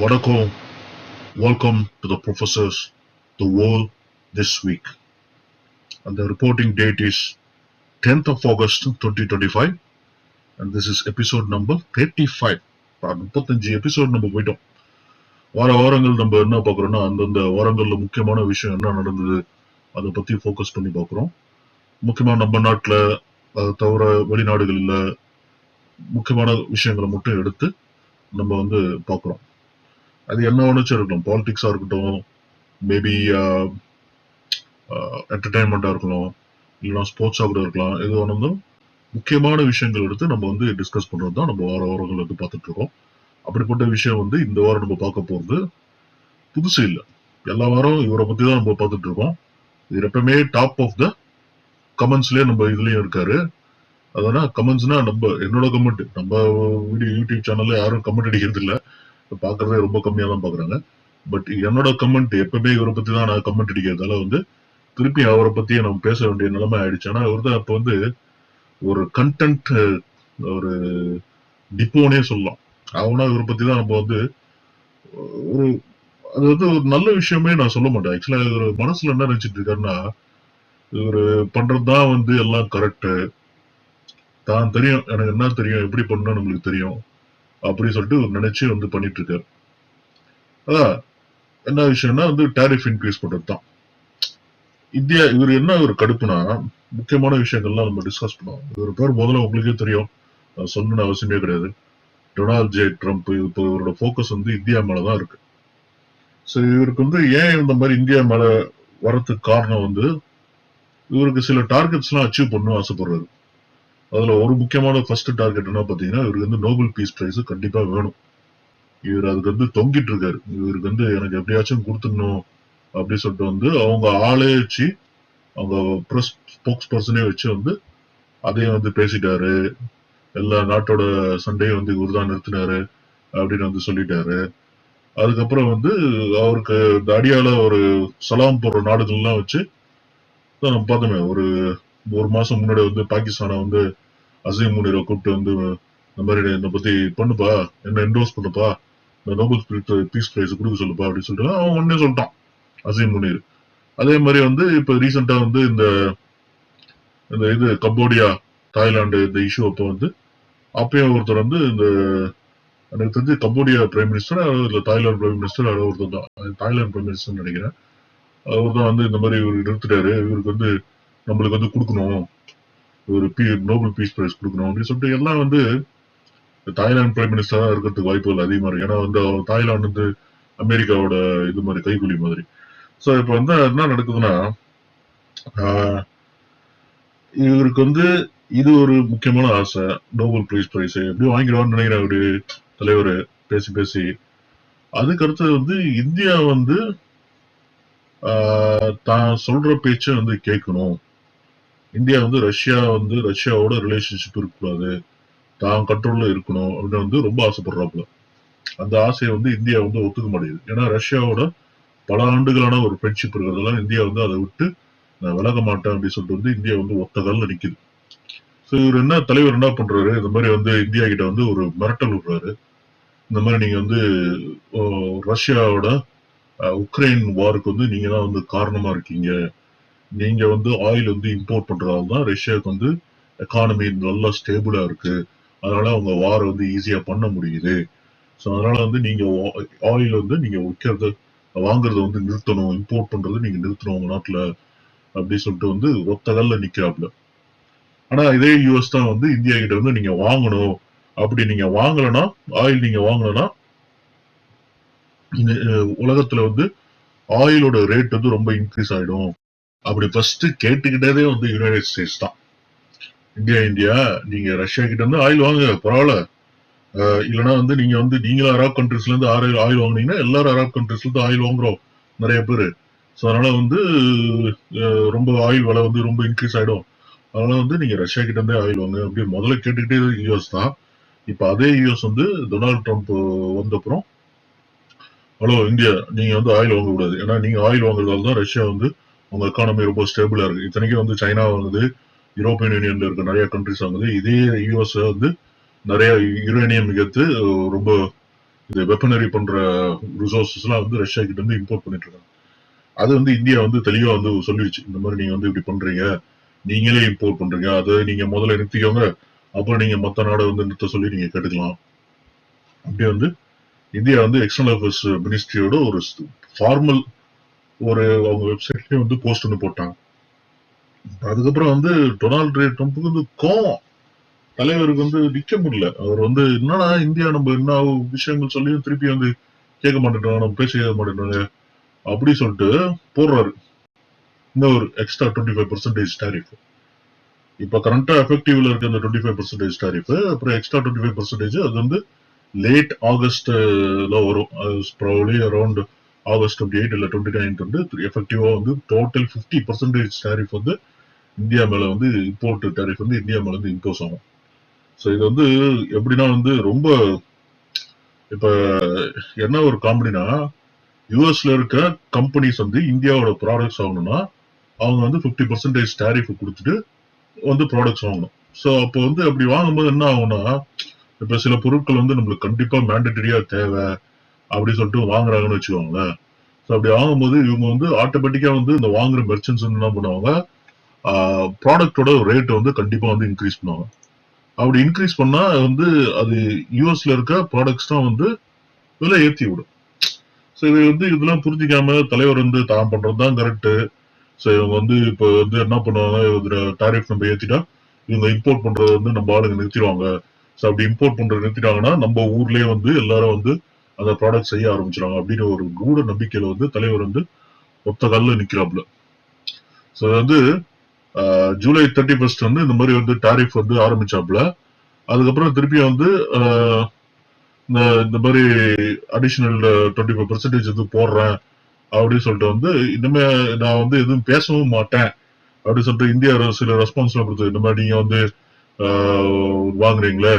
Vanakkam, welcome to the professors, the world this week. And the reporting date is 10th of August 2025, and this is episode number 35. 35 episode நம்ம போயிட்டோம். வாரங்கள் நம்ம என்ன பார்க்குறோம்னா, அந்தந்த வாரங்கள்ல முக்கியமான விஷயம் என்ன நடந்தது அதை பத்தி ஃபோக்கஸ் பண்ணி பார்க்குறோம். முக்கியமா நம்ம நாட்டில் அதை தவிர வெளிநாடுகளில் முக்கியமான விஷயங்களை மட்டும் எடுத்து நம்ம பார்க்குறோம். அது என்ன வேணுச்சும் இருக்கலாம், பாலிடிக்ஸா இருக்கட்டும், மேபி என்டர்டைன்மெண்டா இருக்கலாம், இல்லைன்னா ஸ்போர்ட்ஸா கூட இருக்கலாம். எது வேணும் முக்கியமான விஷயங்கள் எடுத்து நம்ம டிஸ்கஸ் பண்றது தான் நம்ம வாரங்கள் பார்த்துட்டு இருக்கோம். அப்படிப்பட்ட விஷயம் இந்த வாரம் நம்ம பார்க்க போறது புதுசு இல்லை. எல்லா வாரம் இவரை பத்தி தான் நம்ம பார்த்துட்டு இருக்கோம். இது எப்பவுமே டாப் ஆஃப் த கமெண்ட்ஸ்லயே நம்ம இதுலயும் இருக்காரு. அதனால கமெண்ட்ஸ்னா என்னோட கமெண்ட், நம்ம யூடியூப் சேனல்ல யாரும் கமெண்ட் அடிக்கிறது இல்லை, பாக்குறதே ரொம்ப கம்மியா தான் பாக்குறாங்க. பட் என்னோட கமெண்ட் எப்பவுமே இவரை பத்தி தான் நான் கமெண்ட் அடிக்கிறதால திருப்பி அவரை பத்தியே நம்ம பேச வேண்டிய நிலைமை ஆயிடுச்சு. ஆனா இவர் தான் அப்ப ஒரு கண்டென்ட், ஒரு டிப்போனே சொல்லலாம். அவனா இவரை பத்தி தான் நம்ம ஒரு அது ஒரு நல்ல விஷயமே நான் சொல்ல மாட்டேன். ஆக்சுவலா இவர் மனசுல என்ன நினைச்சிட்டு இருக்காருன்னா, இவரு பண்றதுதான் எல்லாம் கரெக்ட், தான் தெரியும், எனக்கு என்ன தெரியும், எப்படி பண்ணணும் நம்மளுக்கு தெரியும் அப்படின்னு சொல்லிட்டு நினைச்சு பண்ணிட்டு இருக்காரு. அதான் என்ன விஷயம்னா டாரிஃப் இன்க்ரீஸ் பண்றதுதான். இந்தியா இவர் என்ன ஒரு கடுப்புனா, முக்கியமான விஷயங்கள்லாம் நம்ம டிஸ்கஸ் பண்ணுவோம். இவர் பேர் முதல்ல உங்களுக்கே தெரியும், சொல்லணும்னு அவசியமே கிடையாது. Donald J Trump. இப்போ இவரோட போக்கஸ் இந்தியா மேலதான் இருக்கு. சோ இவருக்கு ஏன் இந்த மாதிரி இந்தியா மேல வரதுக்கு காரணம் இவருக்கு சில டார்கெட்ஸ் எல்லாம் அச்சீவ் பண்ணணும் ஆசைப்படுறாரு. அதுல ஒரு முக்கியமான ஃபர்ஸ்ட் டார்கெட் என்ன பாத்தீங்கன்னா, இவருக்கு நோபல் பீஸ் பிரைஸ் கண்டிப்பா வேணும். இவர் அதுக்கு தொங்கிட்டு இருக்காரு. இவருக்கு எனக்கு எப்படியாச்சும் கொடுத்துடணும் அப்படின்னு சொல்லிட்டு அவங்க ஆளே வச்சு, அவங்க பிரஸ் ஸ்போக்ஸ் பர்சனே வச்சு அதையும் பேசிட்டாரு. எல்லா நாட்டோட சண்டையும் இவர் தான் நிறுத்தினாரு அப்படின்னு சொல்லிட்டாரு. அதுக்கப்புறம் அவருக்கு இந்த அடியால ஒரு சலாம் போடுற நாடுகள்லாம் வச்சு நம்ம பார்த்தோமே, ஒரு மாசம் முன்னாடி பாகிஸ்தானை அசீம் முனீரை கூப்பிட்டு இந்த மாதிரி என்னை பத்தி பண்ணுப்பா, என்ன என்டோஸ் பண்ணுப்பா, இந்த நோபல் பீஸ் பிரைஸ் கொடுக்க சொல்லுப்பா அப்படின்னு சொல்லிட்டு அவன் ஒன்னே சொல்லிட்டான் அசீம் முனீர். அதே மாதிரி இப்ப ரீசெண்டா இந்த இது கம்போடியா, தாய்லாந்து இந்த இஷ்யூ அப்ப அப்பயும் ஒருத்தர் இந்த எனக்கு தெரிஞ்சு கம்போடியா பிரைம் மினிஸ்டர் இல்ல தாய்லாந்து பிரைம் மினிஸ்டர் ஒருத்தர் தான், தாய்லாந்து பிரைம் மினிஸ்டர் நினைக்கிறேன். அவர் தான் இந்த மாதிரி இவர் நிறுத்திட்டாரு, இவருக்கு நம்மளுக்கு கொடுக்கணும், ஒரு நோபல் பீஸ் பிரைஸ் கொடுக்கணும் அப்படின்னு சொல்லிட்டு எல்லாம் தாய்லாந்து பிரைம் மினிஸ்டரா இருக்கிறதுக்கு வாய்ப்புகள் அதிகமா இருக்கு. ஏன்னா தாய்லாந்து அமெரிக்காவோட இது மாதிரி கைகூலி மாதிரி. சோ இப்ப என்ன நடக்குதுன்னா, இவருக்கு இது ஒரு முக்கியமான ஆசை, நோபல் பீஸ் பிரைஸ் எப்படி வாங்கிடுவான்னு நினைக்கிறேன் அவரு தலைவர் பேசி பேசி. அதுக்கு அடுத்தது இந்தியா தான் சொல்ற பேச்ச கேட்கணும். இந்தியா ரஷ்யாவோட ரிலேஷன்ஷிப் இருக்கக்கூடாது, தான் கண்ட்ரோல்ல இருக்கணும் அப்படின்னு ரொம்ப ஆசைப்படுறாப்புல. அந்த ஆசையை இந்தியா ஒத்துக்க மாட்டேங்குது. ஏன்னா ரஷ்யாவோட பல ஆண்டுகளான ஒரு ஃப்ரெண்ட்ஷிப் இருக்கிறதெல்லாம் இந்தியா அதை விட்டு நான் விலக மாட்டேன் அப்படின்னு சொல்லிட்டு இந்தியா ஒத்த கால்ல நிக்குது. சோ இவர் தலைவர் என்ன பண்றாரு, இந்த மாதிரி இந்தியா கிட்ட ஒரு மிரட்டல் விடுறாரு. இந்த மாதிரி நீங்க ரஷ்யாவோட உக்ரைன் வாருக்கு நீங்க தான் காரணமா இருக்கீங்க, நீங்க ஆயில் இம்போர்ட் பண்றதால தான் ரஷ்யாவுக்கு எக்கானமி நல்லா ஸ்டேபிளா இருக்கு, அதனால அவங்க வார் ஈஸியா பண்ண முடியுது. சோ அதனால நீங்க ஆயில் நீங்க விற்கிறது வாங்குறத நிறுத்தணும், இம்போர்ட் பண்றது நீங்க நிறுத்தணும் உங்க நாட்டுல அப்படின்னு சொல்லிட்டு ஒத்த கால்ல நிக்கிறாப்ல. ஆனா இதே யூஎஸ் தான் இந்தியா கிட்ட நீங்க வாங்கணும், அப்படி நீங்க வாங்கலன்னா, ஆயில் நீங்க வாங்கலன்னா உலகத்துல ஆயிலோட ரேட் ரொம்ப இன்க்ரீஸ் ஆயிடும் அப்படி ஃபர்ஸ்ட் கேட்டுக்கிட்டதே யுனைடெட் ஸ்டேட்ஸ் தான். இந்தியா நீங்க ரஷ்யா கிட்ட ஆயில் வாங்க பரவாயில்ல, இல்லைன்னா நீங்க நீங்களும் அரப் கண்ட்ரிஸ்ல இருந்து ஆயில் வாங்கினீங்கன்னா எல்லாரும் அரப் கண்ட்ரிஸ்ல இருந்து ஆயில் வாங்குறோம் நிறைய பேரு. ஸோ அதனால ரொம்ப ஆயில் விலை ரொம்ப இன்க்ரீஸ் ஆயிடும், அதனால நீங்க ரஷ்யா கிட்ட இருந்தே ஆயில் வாங்க அப்படின்னு முதல்ல கேட்டுக்கிட்டே யூஎஸ் தான். இப்ப அதே யூஎஸ் டொனால்ட் ட்ரம்ப் வந்தப்புறம், ஹலோ இந்தியா நீங்க ஆயில் வாங்க கூடாது, ஏன்னா நீங்க ஆயில் வாங்குறதால தான் ரஷ்யா உங்க எக்கானமி ரொம்ப ஸ்டேபிளா இருக்கு. இத்தனைக்கும் சைனா வாங்குது, யூரோப்பியன் யூனியன்ல இருக்க நிறைய கண்ட்ரிஸ் வாங்குது, இதே யூஎஸ் நிறைய யுரேனியம் மிகத்து ரொம்ப இந்த வெப்பனரி பண்ற ரிசோர்சஸ் எல்லாம் வந்து ரஷ்யா கிட்ட இருந்து இம்போர்ட் பண்ணிட்டு இருக்காங்க. அது வந்து இந்தியா வந்து தெளிவா வந்து சொல்லிடுச்சு, இந்த மாதிரி நீங்க வந்து இப்படி பண்றீங்க, நீங்களே இம்போர்ட் பண்றீங்க, அதை நீங்க முதல்ல நிறுத்திக்கோங்க, அப்புறம் நீங்க மத்த நாடை வந்து நிறுத்த சொல்லி நீங்க கேட்டுக்கலாம். அப்படி வந்து இந்தியா வந்து எக்ஸ்டர்னல் அஃபேர்ஸ் மினிஸ்ட்ரியோட ஒரு ஃபார்மல் ஒரு அவங்க வெப்சைட்லயே வந்து போஸ்ட் ஒன்று போட்டாங்க. அதுக்கப்புறம் வந்து டொனால்டு ட்ரம்ப்புக்கு வந்து கோவம், தலைவருக்கு வந்து நிக்க முடியல. அவர் வந்து என்னன்னா இந்தியா நம்ம என்ன விஷயங்கள் சொல்லியும் திருப்பி வந்து கேட்க மாட்டேன்றாங்க, நம்ம பேச கேட்க மாட்டேன்றாங்க அப்படி சொல்லிட்டு போடுறாரு இன்னும் ஒரு எக்ஸ்ட்ரா 25% டாரிஃப். இப்ப கரண்டா எஃபெக்டிவ்ல இருக்க அந்த 25% டாரிஃப் அப்புறம் எக்ஸ்ட்ரா 25% அது வந்து லேட் ஆகஸ்ட்ல வரும். ப்ராபபிலி அரௌண்ட் ஆகஸ்ட் 28 இல்ல 29 வந்து எஃபெக்டிவா வந்து டோட்டல் 50% டாரிஃப் வந்து இந்தியா மேல வந்து இம்போர்ட் டாரிஃப் வந்து இந்தியா மேல வந்து இம்போஸ் ஆகும். சோ இது வந்து எப்படின்னா வந்து ரொம்ப இப்ப என்ன ஒரு காமெடினா, யுஎஸ்ல இருக்க கம்பெனிஸ் வந்து இந்தியாவோட ப்ராடக்ட்ஸ் வாங்கணும்னா அவங்க வந்து 50% டாரிஃப் கொடுத்துட்டு வந்து ப்ராடக்ட்ஸ் வாங்கணும். சோ அப்போ வந்து அப்படி வாங்கும்போது என்ன ஆகும்னா, இப்ப சில பொருட்கள் வந்து நம்மளுக்கு கண்டிப்பா மேண்டட்டரியா தேவை அப்படி சொல்லிட்டு வாங்குறாங்கன்னு வச்சுக்கோங்களேன். சோ அப்படி வாங்கும்போது இவங்க வந்து ஆட்டோமேட்டிக்கா வந்து இந்த வாங்குற மெர்ச்சன்ட்ஸ் என்ன பண்ணுவாங்க, ப்ராடக்டோட ரேட் வந்து கண்டிப்பா வந்து இன்க்ரீஸ் பண்ணுவாங்க. அப்படி இன்க்ரீஸ் பண்ணா வந்து அது யூஎஸ்ல இருக்க ப்ராடக்ட்ஸ் தான் வந்து விலை ஏத்தி விடும். சோ இது வந்து இதெல்லாம் புரிஞ்சிக்காம தலைவர் வந்து தான் பண்றதுதான் கரெக்ட். சோ இவங்க வந்து இப்ப வந்து என்ன பண்ணுவாங்க, டாரிஃப் நம்ம ஏத்திட்டா இவங்க இம்போர்ட் பண்றது வந்து நம்ம ஆளுங்க நிறுத்திடுவாங்க. சோ அப்படி இம்போர்ட் பண்றது நிறுத்திட்டாங்கன்னா நம்ம ஊர்லயே வந்து எல்லாரும் வந்து அந்த ப்ராடக்ட் செய்ய ஆரம்பிச்சிருவாங்க அப்படின்னு ஒரு கூட நம்பிக்கையில வந்து தலைவர் வந்து ஒத்த கால்ல நிக்கிறாப்ல. சோ வந்து ஜூலை 31 வந்து இந்த மாதிரி வந்து டாரிஃப் வந்து ஆரம்பிச்சாப்ல. அதுக்கப்புறம் திருப்பி வந்து இந்த மாதிரி அடிஷனல் 25% இது போடுறேன் அப்படின்னு சொல்லிட்டு வந்து இனிமே நான் வந்து எதுவும் பேசவும் மாட்டேன் அப்படின்னு சொல்லிட்டு இந்தியா சில ரெஸ்பான்ஸ் கொடுத்தது. இந்த மாதிரி நீங்க வந்து வாங்குறீங்களே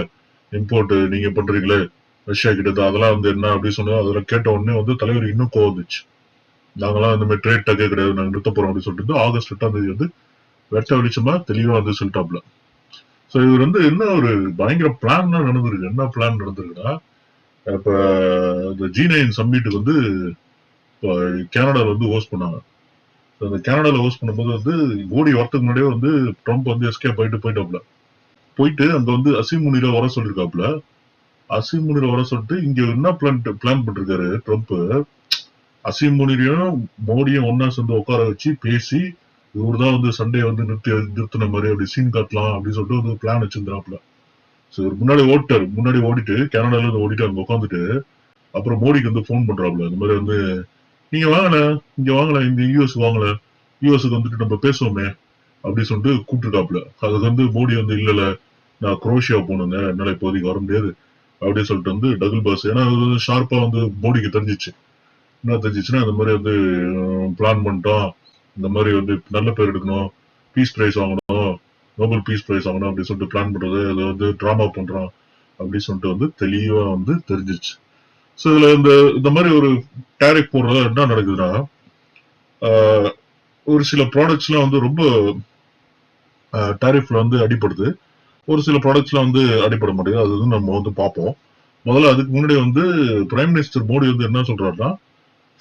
இம்போர்ட் நீங்க பண்றீங்களே ரஷ்யா கிட்ட, அதெல்லாம் வந்து என்ன அப்படின்னு சொன்னா அதெல்லாம் கேட்ட உடனே வந்து தலைவர் இன்னும் கோவந்துச்சு. நாங்களாம் இந்த மாதிரி ட்ரேட் டக்கே கிடையாது, நாங்க நிறுத்த போறோம் அப்படின்னு சொல்லிட்டு ஆகஸ்ட் 8 வந்து வெட்ட வெளிச்சமா தெளிவா வந்து சொல்லிட்டாப்ல. சோ இவர் வந்து என்ன ஒரு பயங்கர பிளான் நடந்திருக்கு. என்ன பிளான் நடந்திருக்குன்னா, இப்ப இந்த G9 சம்மிட்டுக்கு வந்து கனடால வந்து ஹோஸ்ட் பண்ணாங்க. அந்த கனடால ஹோஸ்ட் பண்ணும்போது வந்து மோடி வரதுக்கு முன்னாடியே வந்து ட்ரம்ப் வந்து எஸ்கேப் போயிட்டாப்ல. போயிட்டு அங்க வந்து அசீம் முனிரை வர சொல்லிருக்காப்ல. அசீம் முனிரை வர சொல்லிட்டு இங்க என்ன பிளான் பண்ணிருக்காரு ட்ரம்ப், அசீம் முனிரையும் மோடியும் ஒன்னா சேர்ந்து உட்கார வச்சு பேசி இவர்தான் வந்து சண்டையை வந்து நிறுத்தின மாதிரி அப்படி சீன் காட்டலாம் அப்படின்னு சொல்லிட்டு வந்து பிளான் வச்சிருந்தாப்ல. முன்னாடி ஓடிட்டு கனடால இருந்து ஓடிட்டு அங்க உட்காந்துட்டு அப்புறம் மோடிக்கு வந்து போன் பண்றாப்ல. இந்த மாதிரி வந்து நீங்க வாங்கல, இங்க வாங்கல, இந்த யூஎஸ் வாங்கல, யூஎஸ்க்கு வந்துட்டு நம்ம பேசுவோமே அப்படின்னு சொல்லிட்டு கூப்பிட்டுருக்காப்ல. அதுக்கு வந்து மோடி வந்து இல்ல நான் குரோஷியா போகணுங்க, என்னால இப்போதைக்கு வர முடியாது அப்படின்னு சொல்லிட்டு வந்து டபுள் பாஸ். ஏன்னா ஷார்ப்பா வந்து மோடிக்கு தெரிஞ்சிச்சு. என்ன தெரிஞ்சிச்சுன்னா இந்த மாதிரி வந்து பிளான் பண்ணிட்டோம், இந்த மாதிரி வந்து நல்ல பேர் எடுக்கணும், பீஸ் பிரைஸ் வாங்கணும், நோபல் பீஸ் பிரைஸ் வாங்கணும் அப்படின்னு சொல்லிட்டு பிளான் பண்றது, அதை வந்து டிராமா பண்றோம் அப்படின்னு சொல்லிட்டு வந்து தெளிவா வந்து தெரிஞ்சிச்சு. சோ இதுல இந்த மாதிரி ஒரு டாரிஃப் போடுறதா என்ன நடக்குதுன்னா, ஒரு சில ப்ராடக்ட்ஸ் எல்லாம் வந்து ரொம்ப டாரிஃப்ல வந்து அடிப்படுது, ஒரு சில ப்ராடக்ட்ஸ் எல்லாம் வந்து அடிப்பட மாட்டேங்குது. அது வந்து நம்ம வந்து பார்ப்போம். முதல்ல அதுக்கு முன்னாடி வந்து பிரைம் மினிஸ்டர் மோடி வந்து என்ன சொல்றாருன்னா,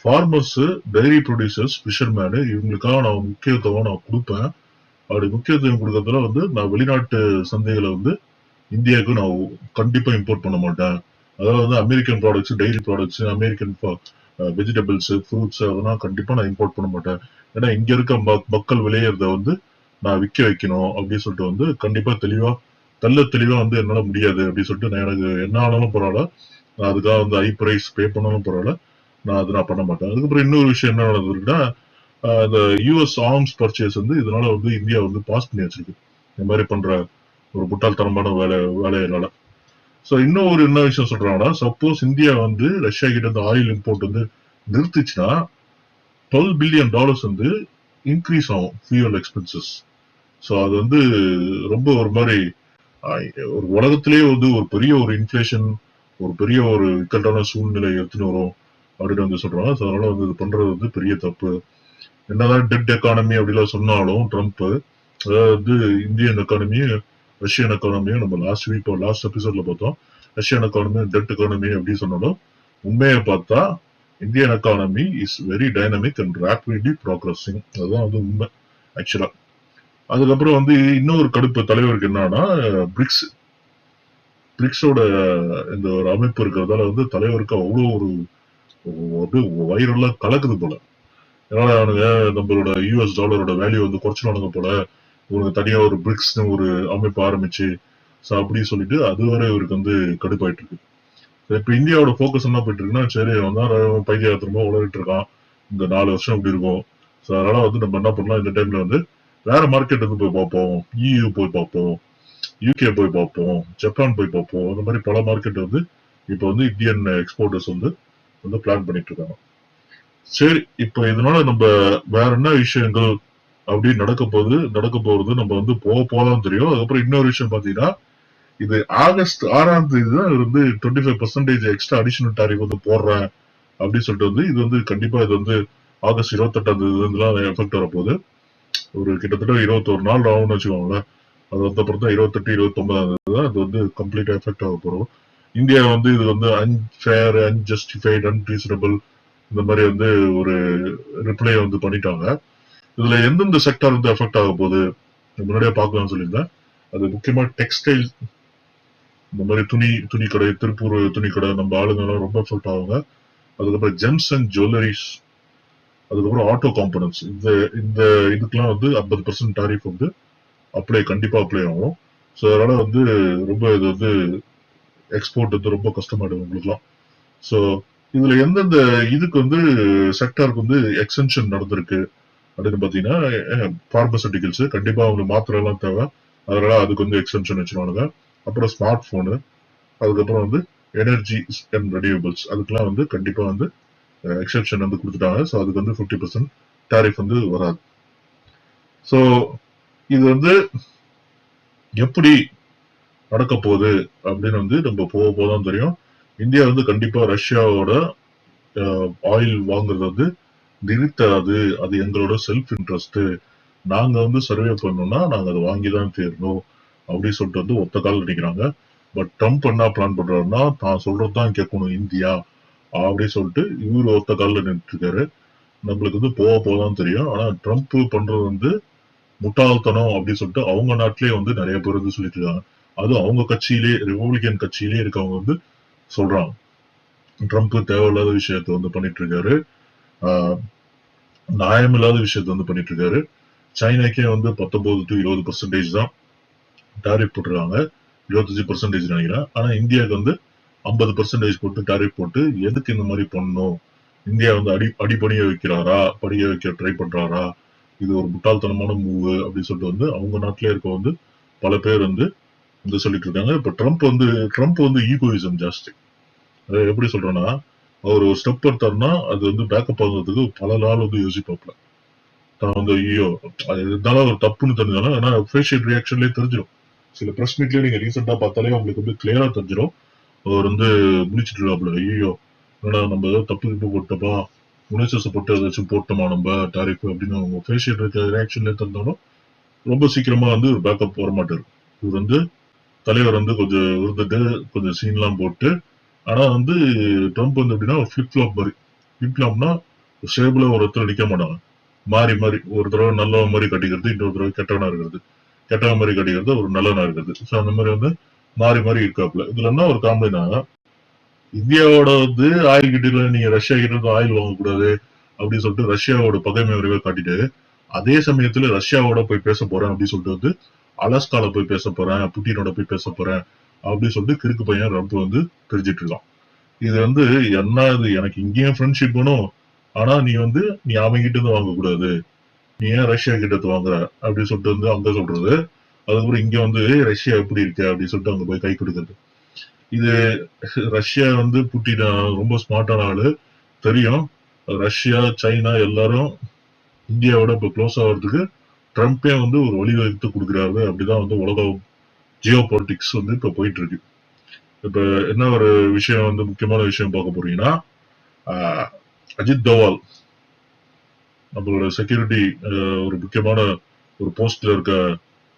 ஃபார்மர்ஸ், டைரி ப்ரொடியூசர்ஸ், ஃபிஷர்மேனு இவங்களுக்காக நான் முக்கியத்துவம் நான் கொடுப்பேன். அப்படி முக்கியத்துவம் கொடுக்கறதுல வந்து நான் வெளிநாட்டு சந்தைகளை வந்து இந்தியாவுக்கு நான் கண்டிப்பா இம்போர்ட் பண்ண மாட்டேன். அதாவது வந்து American products, diary products, American vegetables, fruits அதெல்லாம் கண்டிப்பா நான் இம்போர்ட் பண்ண மாட்டேன். ஏன்னா இங்க இருக்க மக்கள் விளையறத வந்து நான் விற்க வைக்கணும் அப்படின்னு சொல்லிட்டு வந்து கண்டிப்பா தெளிவா வந்து என்னால முடியாது அப்படின்னு சொல்லிட்டு நான் எனக்கு என்ன ஆனாலும் பரவாயில்ல, நான் அதுக்காக வந்து ஹை பிரைஸ் பே பண்ணாலும் பரவாயில்ல, நான் அதை நான் பண்ண மாட்டேன். அதுக்கப்புறம் இன்னொரு விஷயம் என்ன நடந்திருக்குன்னா, இந்த யூஎஸ் ஆர்ம்ஸ் பர்ச்சேஸ் வந்து இதனால வந்து இந்தியா வந்து பாஸ் பண்ணி வச்சிருக்கு, இந்த மாதிரி பண்ற ஒரு முட்டாள்தனமான வேலையினால. சோ இன்னும் ஒரு என்ன விஷயம் சொல்றாங்கன்னா, சப்போஸ் இந்தியா வந்து ரஷ்யா கிட்ட இருந்து ஆயில் இம்போர்ட் வந்து நிறுத்துச்சுன்னா $12 பில்லியன் வந்து இன்க்ரீஸ் ஆகும் ஃபியூயல் எக்ஸ்பென்சஸ். சோ அது வந்து ரொம்ப ஒரு மாதிரி ஒரு உலகத்திலேயே வந்து ஒரு பெரிய ஒரு இன்ஃபிளேஷன், ஒரு பெரிய ஒரு இக்கட்டான சூழ்நிலை எடுத்துன்னு வரும் அப்படின்னு வந்து சொல்றாங்க. சோ அதனால வந்து இது பண்றது வந்து பெரிய தப்பு. என்னதான் டெட் எக்கானமி அப்படிலாம் சொன்னாலும் ட்ரம்ப், அதாவது இந்தியன் எக்கானமியும் ரஷ்யன் எக்கானமியும் நம்ம லாஸ்ட் எபிசோட்ல பார்த்தோம். ரஷ்யன் எக்கானமி டெட் எக்கானமி அப்படின்னு சொன்னாலும் உண்மையை பார்த்தா Indian economy is very dynamic and rapidly progressing. அதுதான் வந்து உண்மை ஆக்சுவலா. அதுக்கப்புறம் வந்து இன்னொரு கடுப்பு தலைவருக்கு என்னன்னா, பிரிக்ஸ் பிரிக்ஸோட இந்த ஒரு அமைப்பு இருக்கிறதால வந்து தலைவருக்கு அவ்வளோ ஒரு அப்படியே வயிறெல்லாம் கலக்குது போல. அதனால அவனுங்க நம்மளோட யூஎஸ் டாலரோட வேல்யூ வந்து குறைச்சிடுவானுங்க போல, இவனுக்கு தனியா ஒரு பிரிக்ஸ்னு ஒரு அமைப்பு ஆரம்பிச்சு அப்படி சொல்லிட்டு அது வரை இவருக்கு வந்து கடுப்பாயிட்டு இருக்கு. இப்ப இந்தியாவோட போக்கஸ் என்ன போயிட்டு இருக்குன்னா, சரி அவன் தான் பைத்தியகாரத்தனமா உளறிட்டு இருக்கான், இந்த 4 வருஷம் இப்படி இருக்கும். அதனால வந்து நம்ம என்ன பண்ணலாம், இந்த டைம்ல வந்து வேற மார்க்கெட் வந்து போய் பார்ப்போம், EU போய் பார்ப்போம், UK போய் பார்ப்போம், ஜப்பான் போய் பார்ப்போம். அந்த மாதிரி பல மார்க்கெட் வந்து இப்ப வந்து இந்தியன் எக்ஸ்போர்ட்டர்ஸ் வந்து வந்து பிளான் பண்ணிட்டு இருக்காங்க. சரி, இப்ப இதனால நம்ம வேற என்ன விஷயங்கள் அப்படி நடக்க போறது நம்ம வந்து போதான் தெரியும். அதுக்கப்புறம் இன்னொரு விஷயம் பாத்தீங்கன்னா, இது ஆகஸ்ட் 6ஆம் தேதி தான் வந்து 25% எக்ஸ்ட்ரா அடிஷனல் டாரிஃப் வந்து போடுறேன் அப்படின்னு சொல்லிட்டு வந்து இது வந்து கண்டிப்பா இது வந்து ஆகஸ்ட் 28ஆம் தேதி எஃபெக்ட் வரப்போகுது. ஒரு கிட்டத்தட்ட 21 நாள் ஆகும்னு வச்சுக்கோங்களேன். அது வந்து அப்புறம் தான் 28, 29ஆம் தேதி தான் அது வந்து கம்ப்ளீட்டா எஃபெக்ட் ஆக போறோம். இந்தியா வந்து இது வந்து அன்ஃபேர், அன்ஜஸ்டிஃபைட், அன்ரீசனபிள் இந்த மாதிரி வந்து ஒரு ரிப்ளை வந்து பண்ணிட்டாங்க. இதுல எந்தெந்த செக்டார் வந்து எஃபெக்ட் ஆக போகுது முன்னாடியே பார்க்கலாம்னு சொல்லியிருந்தேன். அது முக்கியமா டெக்ஸ்டைல், இந்த மாதிரி துணி கடை, திருப்பூர் துணி கடை, நம்ம ஆளுங்க எல்லாம் ரொம்ப எஃபெக்ட் ஆகுங்க. அதுக்கப்புறம் ஜெம்ஸ் அண்ட் ஜுவல்லரிஸ், அதுக்கப்புறம் ஆட்டோ காம்பனன்ட்ஸ், இந்த இந்த இதுக்கெல்லாம் வந்து 50% டாரிஃப் வந்து கண்டிப்பா அப்ளை ஆகும். ஸோ அதனால வந்து ரொம்ப இது வந்து எக்ஸ்போர்ட் வந்து ரொம்ப கஷ்டமாயிடும் உங்களுக்குலாம். ஸோ இதுல எந்தெந்த இதுக்கு வந்து செக்டாருக்கு வந்து எக்ஸ்டென்ஷன் நடந்திருக்கு அப்படின்னு பாத்தீங்கன்னா, பார்மசூட்டிகல்ஸ் கண்டிப்பா அவங்களுக்கு மாத்திரை எல்லாம் தேவை, அதனால அதுக்கு வந்து எக்ஸ்டென்ஷன் வச்சிருவானுங்க. அப்புறம் ஸ்மார்ட் போனு, அதுக்கப்புறம் வந்து எனர்ஜி அண்ட் ரெனியூவபிள்ஸ், அதுக்கெல்லாம் வந்து கண்டிப்பா வந்து எக்ஸெப்ஷன் வந்து கொடுத்துட்டாங்க. ஸோ அதுக்கு வந்து 50% டாரிஃப் வந்து வராது. ஸோ இது வந்து எப்படி நடக்க போகுது அப்படின்னு வந்து நம்ம போதான் தெரியும். இந்தியா வந்து கண்டிப்பா ரஷ்யாவோட ஆயில் வாங்குறது வந்து நிறுத்தாது, அது எங்களோட செல்ஃப் இன்ட்ரெஸ்ட், நாங்க வந்து சர்வே பண்ணோம்னா நாங்க அதை வாங்கிதான் தீரணும் அப்படின்னு சொல்லிட்டு வந்து ஒத்த கால நினைக்கிறாங்க. பட் ட்ரம்ப் என்ன பிளான் பண்றாருன்னா, தான் சொல்றதுதான் கேட்கணும் இந்தியா அப்படின்னு சொல்லிட்டு இவரு ஒத்த காலில் நின்றுட்டு இருக்காரு. நம்மளுக்கு வந்து போதான் தெரியும். ஆனா ட்ரம்ப் பண்றது வந்து முட்டாள்தனம் அப்படின்னு சொல்லிட்டு அவங்க நாட்டிலேயே வந்து நிறைய பேர் வந்து சொல்லிட்டு இருக்காங்க. அது அவங்க கட்சியிலே, ரிபப்ளிகன் கட்சியிலே இருக்கவங்க வந்து சொல்றாங்க. ட்ரம்ப் தேவையில்லாத விஷயத்த வந்து பண்ணிட்டு இருக்காரு, நியாயமில்லாத விஷயத்த வந்து பண்ணிட்டு இருக்காரு. சைனாக்கே வந்து 19 to 20% தான் டாரிஃப் போட்டுருக்காங்க, 25% நினைக்கிறேன். ஆனா இந்தியாவுக்கு வந்து 50% போட்டு டாரிஃப் போட்டு எதுக்கு இந்த மாதிரி பண்ணணும், இந்தியா வந்து அடிபணிய வைக்கிறாரா, படிய வைக்க ட்ரை பண்றாரா, இது ஒரு முட்டாள்தனமான மூவ் அப்படின்னு சொல்லிட்டு வந்து அவங்க நாட்டிலே இருக்க வந்து பல பேர் வந்து சொல்லிட்டு இருக்காங்க. இப்ப ட்ரம்ப் வந்து ஈகோயிசம் ஜாஸ்தி. எப்படி சொல்றேன்னா, அவர் ஒரு ஸ்டெப் எடுத்தாருன்னா அது வந்து பேக்கப் ஆகுறதுக்கு பல நாள் வந்து யோசிப்பாப்ல. தான் வந்து ஐயோ அது இருந்தாலும் ஒரு தப்புன்னு தெரிஞ்சாலும், ஆனா ஃபேஷியல் ரியாக்ஷன்லயே தெரிஞ்சிடும். சில பிரஸ் மீட்லயே நீங்க ரீசெண்டா பார்த்தாலே உங்களுக்கு வந்து கிளியரா தெரிஞ்சிடும். அவர் வந்து முடிச்சிட்டு இருக்காப்ல, ஐயோ ஏன்னா நம்ம ஏதோ தப்பு போட்டப்பா, உணர்ச்சி போட்டு அதை வச்சு போட்டோமா நம்ம டாரிஃப் அப்படின்னு அவங்க ஃபேஷியல் ரியாக்ஷன்ல தெரிஞ்சாலும் ரொம்ப சீக்கிரமா வந்து ஒரு பேக்கப் வர மாட்டாரு. இவர் வந்து தலைவர் வந்து கொஞ்சம் இருந்துட்டு கொஞ்சம் சீன்லாம் போட்டு, ஆனா வந்து ட்ரம்ப் வந்து எப்படின்னா ஒரு ஃபிளிப் ஃப்ளாப் மாதிரி. ஃபிளிப் ஃப்ளாப்னா ஸ்டேபிளா ஒரு இடத்துல நிக்க மாட்டாங்க, மாறி மாறி ஒரு தடவை நல்லவன் மாதிரி கட்டிக்கிறது, இன்னொரு தடவை கெட்டவனா இருக்கிறது, கெட்டவன் மாதிரி கட்டிக்கிறது, ஒரு நல்லவனா இருக்கிறது. ஸோ அந்த மாதிரி வந்து மாறி மாறி இருக்காப்ல. இதுல என்ன ஒரு காமெடினா, இந்தியாவோட வந்து ஆயில் கிட்ட நீங்க ரஷ்யா கிட்ட இருந்து ஆயில் வாங்கக்கூடாது அப்படின்னு சொல்லிட்டு ரஷ்யாவோட பகைமை உறவை காட்டிட்டு, அதே சமயத்துல ரஷ்யாவோட போய் பேச போறேன் அப்படின்னு சொல்லிட்டு வந்து அலாஸ்கால போய் பேச போறேன், புட்டினோட போய் பேச போறேன் அப்படின்னு சொல்லிட்டு கிறுக்கு பையன் ட்ரம்ப் வந்து தெரிஞ்சிட்டு இருக்கான். இது வந்து என்ன, இது எனக்கு இங்கேயும் ஃப்ரெண்ட்ஷிப் வேணும், ஆனா நீ அவங்க கிட்ட இருந்து வாங்கக்கூடாது, நீ ஏன் ரஷ்யா கிட்ட இருந்து வாங்குற அப்படின்னு சொல்லிட்டு வந்து அங்க சொல்றது. அதுக்கப்புறம் இங்க வந்து ரஷ்யா எப்படி இருக்கு அப்படின்னு சொல்லிட்டு அங்க போய் கை கொடுக்குறது. இது ரஷ்யா வந்து புட்டின் ரொம்ப ஸ்மார்ட்டான ஆளு தெரியும். ரஷ்யா, சைனா எல்லாரும் இந்தியாவோட இப்ப க்ளோஸ் ஆகிறதுக்கு ட்ரம்ப்பே வந்து ஒரு வழிவகுத்து கொடுக்குறாரு. அப்படிதான் வந்து உலகம் ஜியோ பொலிட்டிக்ஸ் வந்து இப்ப போயிட்டு இருக்கு. இப்ப என்ன ஒரு விஷயம் வந்து முக்கியமான விஷயம் பார்க்க போறீங்கன்னா, அஜித் தோவால் நம்மளோட செக்யூரிட்டி ஒரு முக்கியமான ஒரு போஸ்ட்ல இருக்க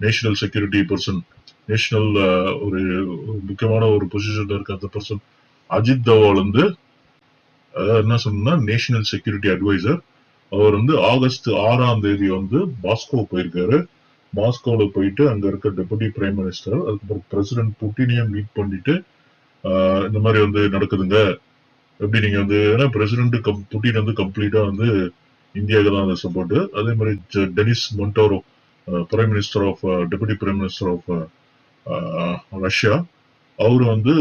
நேஷனல் செக்யூரிட்டி பர்சன், நேஷனல் ஒரு முக்கியமான ஒரு பொசிஷன்ல இருக்க அந்த பர்சன் அஜித் தோவால் வந்து என்ன சொன்னா நேஷனல் செக்யூரிட்டி அட்வைசர். அவர் வந்து ஆகஸ்ட் 6ஆம் தேதி வந்து மாஸ்கோ போயிருக்காரு. மாஸ்கோல போயிட்டு அங்க இருக்க டெபுட்டி பிரைம் மினிஸ்டர், அதுக்கப்புறம் பிரசிடென்ட் புட்டினையும் மீட் பண்ணிட்டு இந்த மாதிரி வந்து நடக்குதுங்க. எப்படி நீங்க வந்து ஏன்னா பிரசிடென்ட் புட்டின் வந்து கம்ப்ளீட்டா வந்து இந்தியாவுக்கு தான் அந்த சப்போர்ட். அதே மாதிரி Denis Manturov prime minister of deputy prime minister of Russia, அவரு வந்து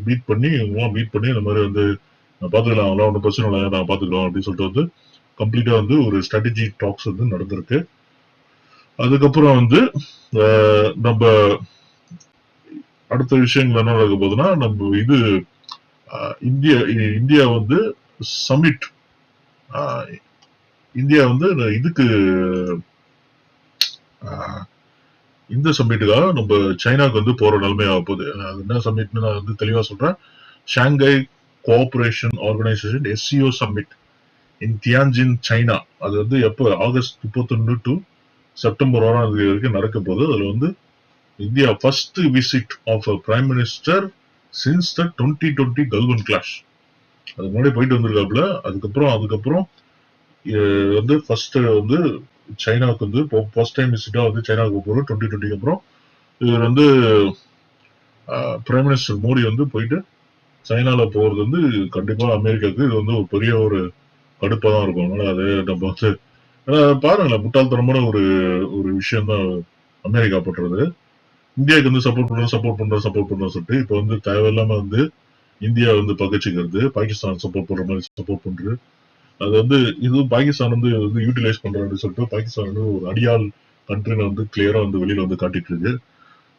மீட் பண்ணி இந்த மாதிரி வந்து பாத்துக்கலாம், அவங்களாம் ஒன்றும் பிரச்சனை இல்லை, நான் பாத்துக்கலாம் அப்படின்னு சொல்லிட்டு வந்து கம்ப்ளீட்டா வந்து ஒரு ஸ்ட்ராட்டஜி டாக்ஸ் வந்து நடந்திருக்கு. அதுக்கப்புறம் வந்து நம்ம அடுத்த விஷயங்கள் என்ன நடக்க போகுதுன்னா, நம்ம இது இந்தியா வந்து சமிட், இந்தியா வந்து இதுக்கு இந்த சமிட்டுக்காக நம்ம சைனாக்கு வந்து போற நிலைமை ஆக போகுது. என்ன சமிட்னு நான் வந்து தெளிவா சொல்றேன். Shanghai cooperation organisation SCO summit in Tianjin China. அது வந்து எப்போ ஆகஸ்ட் 31 டு செப்டம்பர் 1ஆம் தேதி வரைக்கும் நடக்க போகுது. அதுல வந்து India first visit of a prime minister since the 2020 Galwan clash. அதுக்கு முன்னாடி போயிட்டு வந்திருக்காப்புல. அதுக்கப்புறம் வந்து ஃபர்ஸ்ட் வந்து சைனாவுக்கு வந்து ஃபர்ஸ்ட் டைம் விசிட்டா வந்து சைனாவுக்கு போறோம் 2020 அப்புறம். இவர் வந்து பிரைம் மினிஸ்டர் மோடி வந்து போயிட்டு சைனால போறது வந்து கண்டிப்பா அமெரிக்காவுக்கு இது வந்து ஒரு பெரிய ஒரு கடுப்பா தான் இருக்கும். அதனால அது நம்ம வந்து பாருங்களேன், முட்டாள்தனமான ஒரு ஒரு விஷயம் தான் அமெரிக்கா பண்றது. இந்தியாவுக்கு வந்து சப்போர்ட் பண்றோம் சொல்லிட்டு இப்ப வந்து தேவையில்லாம வந்து இந்தியா வந்து பகைச்சிக்கிறது, பாகிஸ்தான் சப்போர்ட் பண்ற மாதிரி சப்போர்ட் பண்றது. அது வந்து இது பாகிஸ்தான் வந்து யூட்டிலைஸ் பண்றான்னு சொல்லிட்டு பாகிஸ்தான் வந்து ஒரு அடியாள் கண்ட்ரின்னு வந்து கிளியரா வந்து வெளியில வந்து காட்டிட்டு இருக்கு.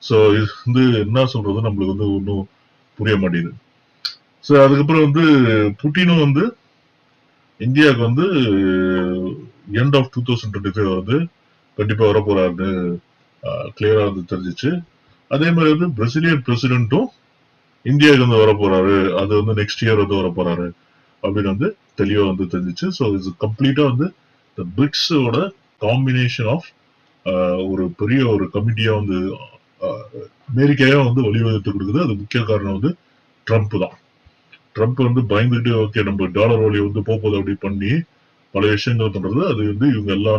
சோ இது வந்து என்ன சொல்றது நம்மளுக்கு வந்து ஒன்னும் புரிய மாட்டேங்குது. சோ அதுக்கப்புறம் வந்து புட்டினும் வந்து இந்தியாவுக்கு வந்து எண்ட் ஆஃப் 2025 வந்து கண்டிப்பா வரப்போறாருன்னு கிளியரா வந்து தெரிஞ்சிச்சு. அதே மாதிரி வந்து பிரசிலியன் பிரசிடென்ட்டும் இந்தியாவுக்கு வந்து வரப்போறாரு, அது வந்து நெக்ஸ்ட் இயர் வந்து வரப்போறாரு அப்படின்னு வந்து தெளிவா வந்து தெரிஞ்சிச்சு. ஸோ இது கம்ப்ளீட்டா வந்து இந்த பிரிக்ஸோட காம்பினேஷன் ஆஃப் ஒரு பெரிய ஒரு கமிட்டியா வந்து அமெரிக்காவே வந்து வழிவகுத்து கொடுக்குது. அது முக்கிய காரணம் வந்து ட்ரம்ப் தான். ட்ரம்ப் வந்து பயந்துட்டு ஓகே நம்ம டாலர் வழி வந்து போகுது அப்படி பண்ணி பல விஷயங்கள் பண்றது. அது வந்து இவங்க எல்லா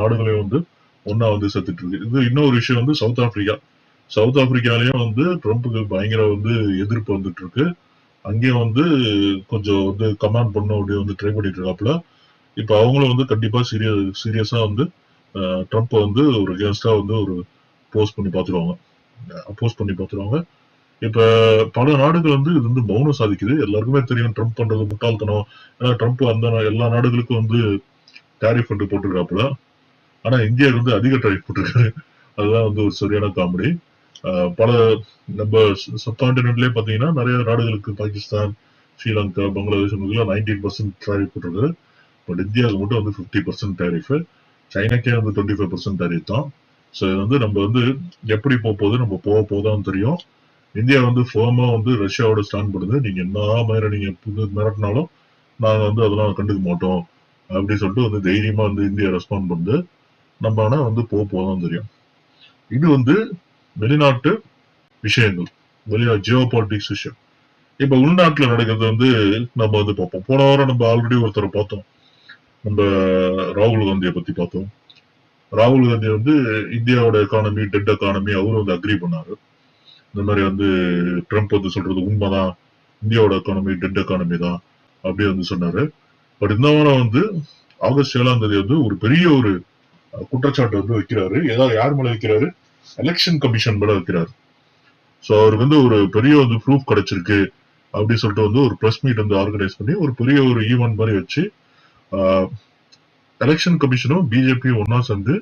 நாடுகளையும் வந்து ஒன்னா வந்து செத்துட்டு இருக்கு. இது இன்னொரு விஷயம் வந்து சவுத் ஆப்பிரிக்காலயும் வந்து ட்ரம்ப்புக்கு பயங்கர வந்து எதிர்ப்பு வந்துட்டு இருக்கு. அங்கேயும் வந்து கொஞ்சம் வந்து கமாண்ட் பண்ணும் அப்படி வந்து ட்ரை பண்ணிட்டு இருக்காப்புல. இப்ப அவங்களும் வந்து கண்டிப்பா சீரியஸா வந்து ட்ரம்ப் வந்து ஒரு அகேன்ஸ்டா வந்து ஒரு அப்போஸ் பண்ணி பாத்துருவாங்க. இப்ப பல நாடுகள் வந்து இது வந்து மௌனம் சாதிக்குது. எல்லாருக்குமே தெரியும் ட்ரம்ப் பண்றது முட்டாள்தனம். ஏன்னா ட்ரம்ப் அந்த எல்லா நாடுகளுக்கும் வந்து டாரிஃப் வந்து போட்டிருக்காப்புல. ஆனா இந்தியாவுக்கு வந்து அதிக டாரிஃப் போட்டிருக்காரு. அதுதான் வந்து ஒரு சரியான காமெடி. பல நம்ம சப்கான்டினென்ட்லயே பாத்தீங்கன்னா நிறைய நாடுகளுக்கு பாகிஸ்தான், ஸ்ரீலங்கா, பங்களாதேஷ் 19% டாரிஃப் போட்டிருக்காரு. பட் இந்தியாவுக்கு மட்டும் வந்து 50% டாரிஃப். சைனாக்கே வந்து 25% டாரிஃப் தான். சோ இது வந்து நம்ம வந்து எப்படி போகுது, நம்ம போதான் தெரியும். இந்தியா வந்து ஃபோமா வந்து ரஷ்யாவோட ஸ்டாண்ட் பண்ணுது. நீங்க என்ன மாதிரி நீங்க மிரட்டினாலும் நாங்க வந்து அதெல்லாம் கண்டுக்க மாட்டோம் அப்படின்னு சொல்லிட்டு வந்து தைரியமா வந்து இந்தியா ரெஸ்பாண்ட் பண்ணுது. நம்ம ஆனா வந்து போதான் தெரியும். இது வந்து வெளிநாட்டு விஷயங்கள், ஜியோ பாலிட்டிக்ஸ் விஷயம். இப்ப உள்நாட்டுல நடக்கிறது வந்து நம்ம வந்து பார்ப்போம். போன வாரம் நம்ம ஆல்ரெடி ஒருத்தரை பார்த்தோம். நம்ம ராகுல் காந்தியை பத்தி பார்த்தோம். ராகுல் காந்தி வந்து இந்தியாவோட எக்கானமி டெட் எக்கானமி அவரும் வந்து அக்ரி பண்ணாரு. இந்த மாதிரி வந்து ட்ரம்ப் வந்து சொல்றது உண்மைதான், இந்தியாவோட எக்கானமி டெட் எக்கானமி தான் அப்படி வந்து சொன்னாரு. பட் இந்த வாரம் வந்து ஆகஸ்ட் 7ஆம் தேதி வந்து ஒரு பெரிய ஒரு குற்றச்சாட்டு வந்து வைக்கிறாரு. ஏதாவது யார் மேல வைக்கிறாரு? எலெக்ஷன் கமிஷன் மேல வைக்கிறாரு. சோ அவருக்கு வந்து ஒரு பெரிய வந்து ப்ரூஃப் கிடைச்சிருக்கு அப்படின்னு சொல்லிட்டு வந்து ஒரு பிரஸ் மீட் வந்து ஆர்கனைஸ் பண்ணி ஒரு பெரிய ஒரு ஈவென்ட் மாதிரி வச்சு எலெக்ஷன் கமிஷனும் பிஜேபியும் ஒன்னா சேர்ந்து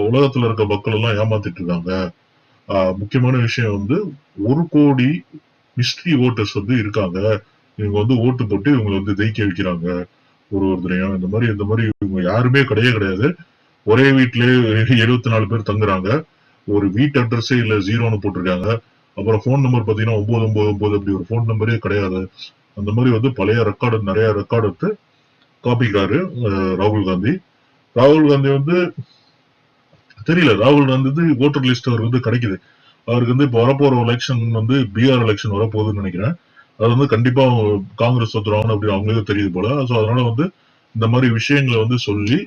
உலகத்துல இருக்க மக்கள் எல்லாம் ஏமாத்திட்டு இருக்காங்க. முக்கியமான விஷயம் வந்து 1 கோடி மிஸ்ட்ரி ஓட்டர்ஸ் வந்து இருக்காங்க. இவங்க வந்து ஓட்டு போட்டு இவங்களை வந்து ஜெயிக்க வைக்கிறாங்க ஒருத்தரையும். இந்த மாதிரி இவங்க யாருமே கிடையாது. ஒரே வீட்லயே 74 பேர் தங்குறாங்க. ஒரு வீட்டு அட்ரஸே இல்ல, 0ன்னு போட்டிருக்காங்க. அப்புறம் போன் நம்பர் பாத்தீங்கன்னா 999 அப்படி ஒரு போன் நம்பரே கிடையாது. அந்த மாதிரி வந்து பழைய ரெக்கார்டு நிறைய ரெக்கார்டு எடுத்து காப்பிக்கிறாரு ராகுல் காந்தி. ராகுல் காந்தி வந்து தெரியல, ராகுல் வந்து ஓட்டர் லிஸ்ட் அவருக்கு வந்து கிடைக்குது. அவருக்கு வந்து இப்ப வரப்போற எலெக்ஷன் வந்து பீகார் எலெக்ஷன் வரப்போகுதுன்னு நினைக்கிறேன். அது வந்து கண்டிப்பா காங்கிரஸ் தோத்துருவாங்கன்னு அப்படி அவங்களுக்கே தெரியுது போல. சோ அதனால வந்து இந்த மாதிரி விஷயங்களை வந்து சொல்லி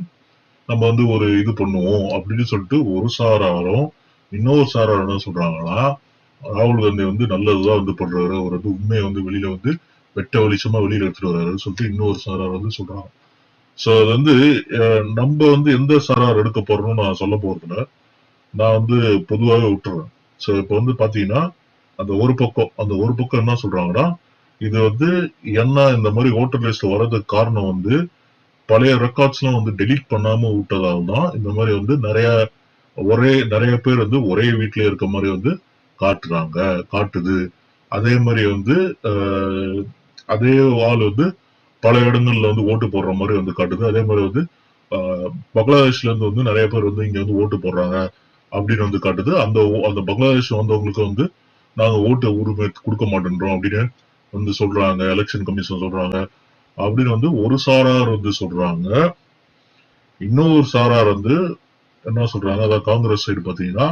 நம்ம வந்து ஒரு இது பண்ணுவோம் அப்படின்னு சொல்லிட்டு ஒரு சாராரும் இன்னொரு சாரார் என்ன சொல்றாங்கன்னா, ராகுல் காந்தி வந்து நல்லதுதான் வந்து பண்றாரு, அவர் வந்து உண்மையை வந்து வெளியில வந்து வெட்ட வெளிச்சமா வெளியில எடுத்துட்டு வர்றாருன்னு சொல்லிட்டு இன்னொரு சாரார் வந்து சொல்றாங்க. சோ அது வந்து நம்ம வந்து எந்த சாரார் எடுக்க போறோம்னு நான் சொல்ல போறதுல நான் வந்து பொதுவாகவே விட்டுறேன். சோ இப்ப வந்து பாத்தீங்கன்னா அந்த ஒரு பக்கம் என்ன சொல்றாங்கன்னா, இது வந்து என்ன இந்த மாதிரி ஓட்டர் லிஸ்ட் வர்றதுக்கு காரணம் வந்து பழைய ரெக்கார்ட்ஸ் எல்லாம் வந்து டெலீட் பண்ணாம விட்டதால் தான் இந்த மாதிரி வந்து நிறைய பேர் வந்து ஒரே வீட்ல இருக்க மாதிரி வந்து காட்டுது. அதே மாதிரி வந்து அஹ், அதே ஆள் வந்து பல இடங்கள்ல வந்து ஓட்டு போடுற மாதிரி வந்து காட்டுது. அதே மாதிரி வந்து பங்களாதேஷ்ல இருந்து வந்து நிறைய பேர் வந்து இங்க வந்து ஓட்டு போடுறாங்க அப்படின்னு வந்து காட்டுது. அந்த பங்களாதேஷ் வந்தவங்களுக்கு வந்து நாங்க ஓட்டு உரிமை கொடுக்க மாட்டேன்றோம் அப்படின்னு வந்து சொல்றாங்க. எலெக்ஷன் கமிஷன் சொல்றாங்க அப்படின்னு வந்து ஒரு சாரார் வந்து சொல்றாங்க. இன்னொரு சாரார் வந்து என்ன சொல்றாங்க, அதாவது காங்கிரஸ் சைடு பாத்தீங்கன்னா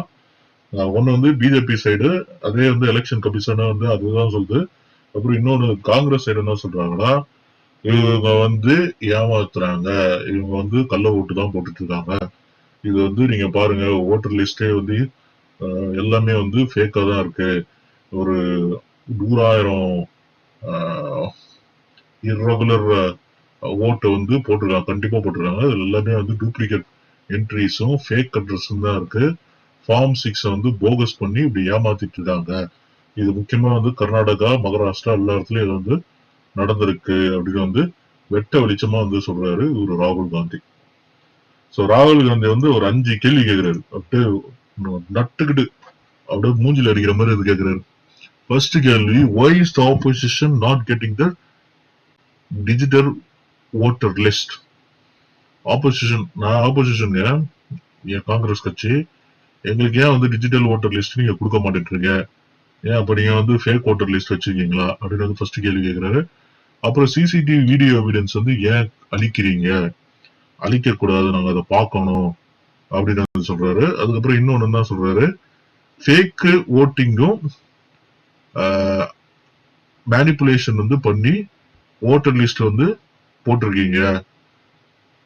ஒண்ணு வந்து பிஜேபி சைடு அதே வந்து எலெக்ஷன் கமிஷன் வந்து அதுதான் சொல்லுது. அப்புறம் இன்னொன்னு காங்கிரஸ் சைடு என்ன சொல்றாங்கன்னா, இவங்க வந்து ஏமாத்துறாங்க, இவங்க வந்து கள்ள ஓட்டு தான் போட்டுட்டு இருக்காங்க, இது வந்து நீங்க பாருங்க ஓட்டர் லிஸ்டே வந்து எல்லாமே வந்து ஃபேக்கா தான் இருக்கு, ஒரு 100,000 இர்ரெகுலர் ஓட்டு வந்து போட்டிருக்காங்க, கண்டிப்பா போட்டிருக்காங்க. அது எல்லாமே வந்து டூப்ளிகேட் என்ட்ரிஸும் ஃபேக் அட்ரஸும் தான் இருக்கு. ஃபார்ம் 6 வந்து போகஸ் பண்ணி இப்படி ஏமாத்திட்டு இருக்காங்க. இது முக்கியமா வந்து கர்நாடகா, மகாராஷ்டிரா எல்லா இடத்துலயும் இது வந்து நடந்திருக்கு அப்படின்னு வந்து வெட்ட வெளிச்சமா வந்து சொல்றாரு ஒரு ராகுல் காந்தி. சோ ராகுல் காந்தி வந்து ஒரு 5 கேள்வி கேட்கிறாரு. அப்படியே நட்டுக்கிட்டு அப்படியே மூஞ்சில அடிக்கிற மாதிரி இது கேட்கிறாரு. ஃபர்ஸ்ட் கேள்வி, why is the opposition not getting the digital voter list? Opposition என் காங்கிரஸ் கட்சி, எங்களுக்கு ஏன் வந்து டிஜிட்டல் ஓட்டர் லிஸ்ட் நீங்க கொடுக்க மாட்டேன்றீங்க, ஏன் அப்ப நீங்க வந்து ஃபேக் ஓட்டர் லிஸ்ட் வச்சிருக்கீங்களா அப்படின்னு வந்து ஃபர்ஸ்ட் கேள்வி கேட்கிறாரு. அப்புறம் சிசிடிவி வீடியோ எவிடன்ஸ் வந்து ஏன் அழிக்கிறீங்க, அழிக்க கூடாது, நாங்க அதை பார்க்கணும் அப்படின்னு சொல்றாரு. அதுக்கப்புறம் இன்னொன்னு என்ன சொல்றாரு, ஃபேக் ஓட்டிங்கும் மேனிப்புலேஷன் வந்து பண்ணி ஓட்டர் லிஸ்ட் வந்து போட்டிருக்கீங்க.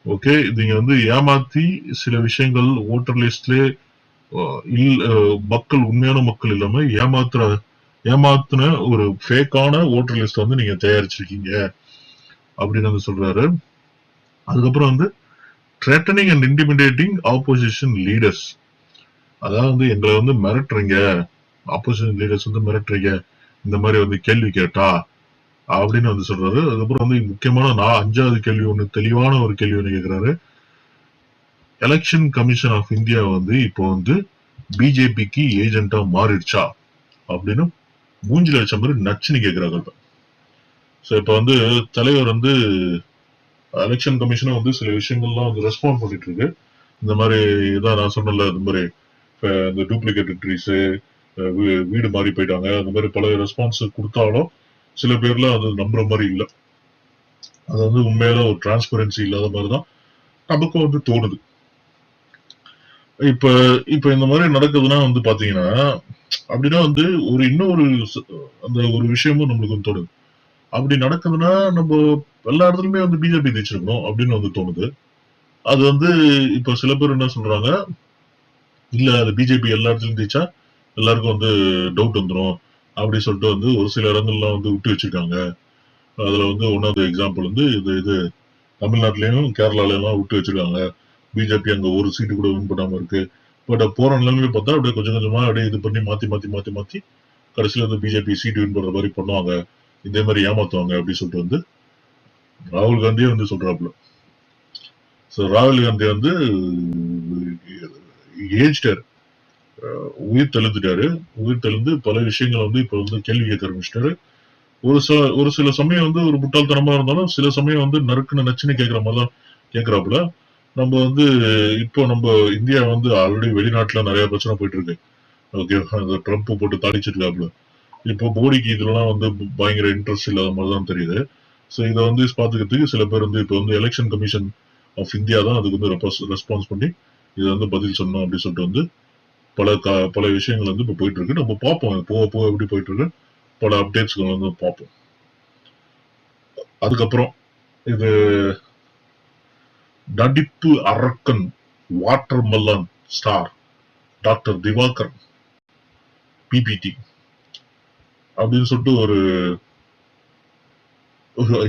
ஓகே, நீங்க வந்து ஏமாத்தி சில விஷயங்கள் ஓட்டர் லிஸ்ட்ல மக்கள் உண்மையான மக்கள் இல்லாம ஏமாத்துன ஒரு ஃபேக்கான ஓட்டர் லிஸ்ட் வந்து நீங்க தயாரிச்சிருக்கீங்க அப்படின்னு வந்து சொல்றாரு. அதுக்கப்புறம் வந்து threatening and intimidating opposition leaders, அதாவது வந்து எங்களை வந்து மிரட்டுறீங்க, ஆப்போசிஷன் லீடர்ஸ் வந்து மிரட்டுறீங்க இந்த மாதிரி வந்து கேள்வி கேட்டா அப்படின்னு வந்து சொல்றாரு. அதுக்கப்புறம் வந்து முக்கியமான 5வது கேள்வி ஒண்ணு, தெளிவான ஒரு கேள்வி ஒண்ணு கேட்கிறாரு. எலெக்ஷன் கமிஷன் ஆஃப் இந்தியா வந்து இப்போ வந்து பிஜேபிக்கு ஏஜென்டா மாறிடுச்சா அப்படின்னு மூஞ்சில வச்ச மாதிரி நச்சுன்னு கேட்கிறாங்க. சோ இப்ப வந்து தலைவர் வந்து எலெக்ஷன் கமிஷனும் வந்து சில விஷயங்கள்லாம் வந்து ரெஸ்பாண்ட் பண்ணிட்டு இருக்கு. இந்த மாதிரி இதான் நான் சொன்னல, இந்த மாதிரி இந்த டூப்ளிகேட் என்ட்ரிஸ், வீடு மாறி போயிட்டாங்க, அந்த மாதிரி பல ரெஸ்பான்ஸ் கொடுத்தாலும் சில பேர்ல அது நம்புற மாதிரி இல்ல. அது வந்து உண்மையில ஒரு டிரான்ஸ்பரன்சி இல்லாத மாதிரிதான் நமக்கும் வந்து தோணுது. இப்ப இப்ப இந்த மாதிரி நடக்குதுன்னா வந்து பாத்தீங்கன்னா, அப்படின்னா வந்து இன்னொரு அந்த ஒரு விஷயமும் நம்மளுக்கு வந்து தோணுது. அப்படி நடக்குதுன்னா நம்ம எல்லா இடத்துலயுமே வந்து பிஜேபி ஜெயிச்சிருக்கணும் அப்படின்னு வந்து தோணுது. அது வந்து இப்ப சில பேர் என்ன சொல்றாங்க, இல்ல அது பிஜேபி எல்லா இடத்துலயும் ஜெயிச்சா எல்லாருக்கும் வந்து டவுட் வந்துரும் அப்படி சொல்லிட்டு வந்து ஒரு சில இடங்கள்லாம் வந்து விட்டு வச்சிருக்காங்க. அதுல வந்து ஒன்னாவது எக்ஸாம்பிள் வந்து இது தமிழ்நாட்டிலயும் கேரளால எல்லாம் விட்டு வச்சிருக்காங்க. பிஜேபி அங்க ஒரு சீட்டு கூட வின் பண்ணாம இருக்கு. பட் போற நிலைமையில பார்த்தா அப்படியே கொஞ்சம் கொஞ்சமா அப்படியே இது பண்ணி மாத்தி கடைசியில வந்து பிஜேபி சீட்டு வின் பண்ற மாதிரி பண்ணுவாங்க, இதே மாதிரி ஏமாத்துவாங்க அப்படின்னு சொல்லிட்டு வந்து ராகுல் காந்தியே வந்து சொல்றாப்புல. ராகுல் காந்தி வந்து ஏஜ்டர், உயிர் தெழுந்துட்டாரு. உயிர் தெழுந்து பல விஷயங்களை வந்து இப்ப வந்து கேள்வி கேட்க ஆரம்பிச்சிட்டாரு. ஒரு சில சமயம் வந்து ஒரு முட்டாள்தனமா இருந்தாலும் சில சமயம் வந்து நறுக்குன்னு நச்சுன்னு கேட்கிற மாதிரிதான் கேட்கிறாப்புல. நம்ம வந்து இப்போ நம்ம இந்தியா வந்து ஆல்ரெடி வெளிநாட்டுல நிறைய பிரச்சனை போயிட்டு இருக்கு. ஓகே, ட்ரம்ப் போட்டு தாளிச்சிட்டு இருக்காப்புல. இப்போ மோடிக்கு இதெல்லாம் வந்து பயங்கர இன்ட்ரெஸ்ட் இல்லாத மாதிரிதான் தெரியுது. சோ இதை வந்து பாத்துக்கிறதுக்கு சில பேர் வந்து இப்ப வந்து எலெக்ஷன் கமிஷன் ஆஃப் இந்தியா தான் அதுக்கு வந்து ரெஸ்பான்ஸ் பண்ணி இதை வந்து பதில் சொன்னோம் அப்படின்னு சொல்லிட்டு வந்து பல விஷயங்கள் வந்து இப்ப போயிட்டு இருக்கு. நம்ம பார்ப்போம் போக போக எப்படி போயிட்டு இருக்கு, பல அப்டேட்ஸ்கள் வந்து பார்ப்போம். அதுக்கப்புறம் இது நடிப்பு அரக்கன் வாட்டர்மெலன் ஸ்டார் டாக்டர் திவாகர் பிபிடி அப்படின்னு சொல்லிட்டு ஒரு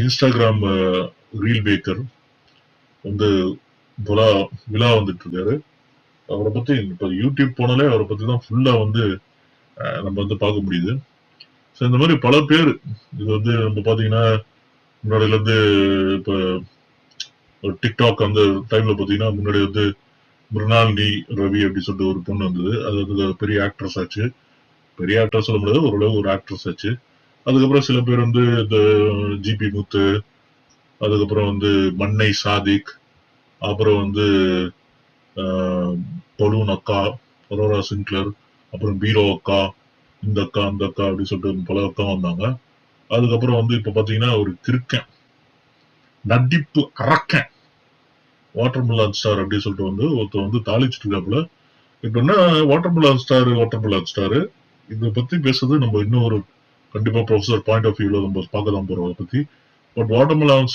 இன்ஸ்டாகிராம் ரீல் மேக்கர் வந்து விழா வந்துட்டு இருக்காரு. அவரை பத்தி இப்ப யூடியூப் போனாலே அவரை பத்தி தான் ஃபுல்லா வந்து நம்ம வந்து பார்க்க முடியுது. ஸோ இந்த மாதிரி பல பேர் இது வந்து நம்ம பாத்தீங்கன்னா முன்னாடில இருந்து இப்ப டிக்டாக் அந்த டைம்ல பாத்தீங்கன்னா முன்னாடி வந்து மிருணாலினி ரவி அப்படின்னு சொல்லிட்டு ஒரு பொண்ணு வந்தது. அது வந்து பெரிய ஆக்ட்ரஸ் ஆச்சு. பெரிய ஆக்ட்ரஸ் சொல்ல முடியாது, ஓரளவு ஒரு ஆக்ட்ரஸ் ஆச்சு. அதுக்கப்புறம் சில பேர் வந்து இந்த ஜிபி முத்து, அதுக்கப்புறம் வந்து மன்னை சாதிக், அப்புறம் வந்து பலூன் அக்கா, அரோரா சிங்க்லர், அப்புறம் பீரோ அக்கா, இந்த அக்கா அந்த அக்கா அப்படின்னு சொல்லிட்டு பல அக்கா வந்தாங்க. அதுக்கப்புறம் வந்து இப்ப பாத்தீங்கன்னா ஒரு கிறுக்கன் நடிப்பு அரக்கன் வாட்டர்மெலன் ஸ்டார் அப்படின்னு சொல்லிட்டு வந்து ஒருத்தர் வந்து தாளிச்சுட்டு இருக்காப்புல. இப்ப என்ன வாட்டர்மெலன் ஸ்டார் இதை பத்தி பேசுறது நம்ம இன்னும் ஒரு கண்டிப்பா ப்ரொஃபசர் பாயிண்ட் ஆஃப் வியூல நம்ம பார்க்க தான் போறோம் அதை பத்தி. பட் வாட்டர்மெலன்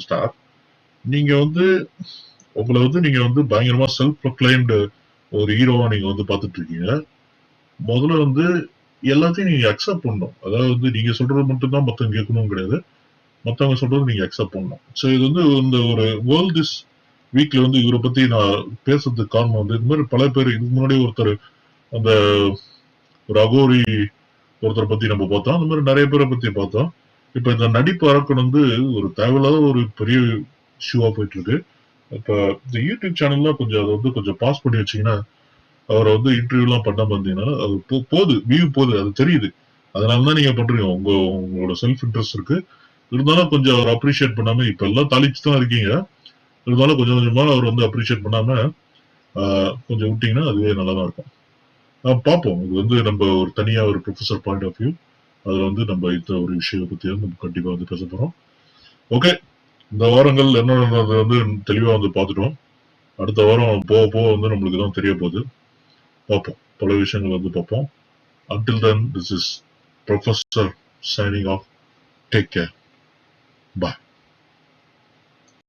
ஸ்டார் நீங்க வந்து உங்களை வந்து நீங்க வந்து பயங்கரமா செல்ஃப் ப்ரொக்ளைம்டு ஒரு ஹீரோவா நீங்க வந்து பாத்துட்டு இருக்கீங்க. முதல்ல வந்து எல்லாத்தையும் நீங்க அக்செப்ட் பண்ணணும். அதாவது வந்து நீங்க சொல்றது மட்டும் தான் மத்தவங்க கேட்கணும் கிடையாது. மத்தவங்க சொல்றது நீங்க அக்செப்ட் பண்ணணும். சோ இது வந்து இந்த ஒரு வேர்ல்ட் திஸ் வீக்ல வந்து இவரை பத்தி நான் பேசுறதுக்கு காரணம் வந்து இந்த மாதிரி பல பேர் இதுக்கு முன்னாடி ஒருத்தர் அந்த ஒரு அகோரி ஒருத்தரை பத்தி நம்ம பார்த்தோம். அந்த மாதிரி நிறைய பேரை பத்தி பார்த்தோம். இப்ப இந்த நடிப்பு அரக்கன் வந்து ஒரு தேவையில்லாத ஒரு பெரிய இஷ்யூவா போயிட்டு இருக்கு. இப்ப இந்த யூடியூப் சேனல்ல கொஞ்சம் அதை வந்து கொஞ்சம் பாஸ் பண்ணி வச்சீங்கன்னா அவரை வந்து இன்டர்வியூ எல்லாம் பண்ணாம இருந்தீங்கன்னா அது போகுது வியூ போகுது அது தெரியுது. அதனாலதான் நீங்க பண்றீங்க. உங்களோட செல்ஃப் இன்ட்ரெஸ்ட் இருக்கு. இருந்தாலும் கொஞ்சம் அவர் அப்ரிஷியேட் பண்ணாம இப்ப எல்லாம் தாளிச்சு தான் இருக்கீங்க. இருந்தாலும் கொஞ்சம் கொஞ்சமா அவர் வந்து அப்ரிஷியேட் பண்ணாம கொஞ்சம் விட்டீங்கன்னா அதுவே நல்லாதான் இருக்கும். பார்ப்போம். இது வந்து நம்ம ஒரு தனியா ஒரு ப்ரொஃபசர் பாயிண்ட் ஆஃப் வியூ அதுல வந்து நம்ம இந்த ஒரு விஷயம் பத்தி வந்து நம்ம கண்டிப்பா வந்து பேச போறோம். ஓகே, இந்த வாரங்கள் என்ன வந்து தெளிவா வந்து பார்த்துட்டோம். அடுத்த வாரம் போக போக வந்து நம்மளுக்கு தான் தெரிய போகுது. பார்ப்போம். பல விஷயங்கள் வந்து பார்ப்போம். Until then, this is Professor signing off. Take care. Bye.